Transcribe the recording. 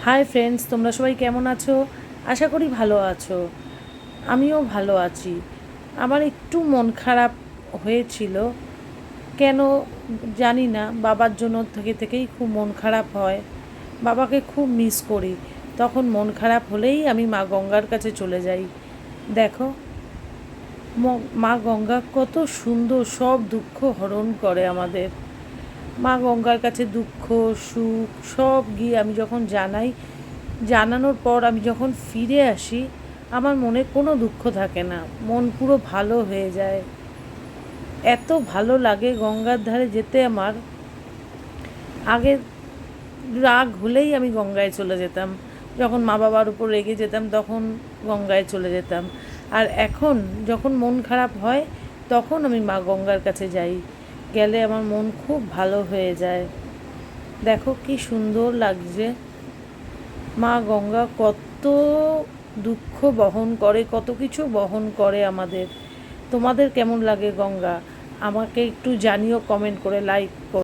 Hi friends, তোমরা সবাই কেমন আছো? আশা করি ভালো আছো। আমিও ভালো আছি। আমার একটু মন খারাপ হয়েছিল, কেন জানি না। বাবার জন্য থেকেই খুব মন খারাপ হয়। বাবাকে খুব মিস করি। তখন মন খারাপ হলেই আমি মা গঙ্গার কাছে চলে যাই। দেখো, মা গঙ্গা কত সুন্দর, সব দুঃখ হরণ করে আমাদের। মা গঙ্গার কাছে দুঃখ সুখ সব গিয়ে আমি যখন জানানোর পর আমি যখন ফিরে আসি, আমার মনে কোনো দুঃখ থাকে না, মন পুরো ভালো হয়ে যায়। এত ভালো লাগে গঙ্গার ধারে যেতে আমার। আগে রাগ হলেই আমি গঙ্গায় চলে যেতাম, যখন মা বাবার উপর রেগে যেতাম তখন গঙ্গায় চলে যেতাম। আর এখন যখন মন খারাপ হয় তখন আমি মা গঙ্গার কাছে যাই, গেলে আমার মন খুব ভালো হয়ে যায়। দেখো কি সুন্দর লাগছে। মা গঙ্গা কত দুঃখ বহন করে, কত কিছু বহন করে আমাদের। তোমাদের কেমন লাগে গঙ্গা? আমাকে একটু জানিও, কমেন্ট করে, লাইক করো।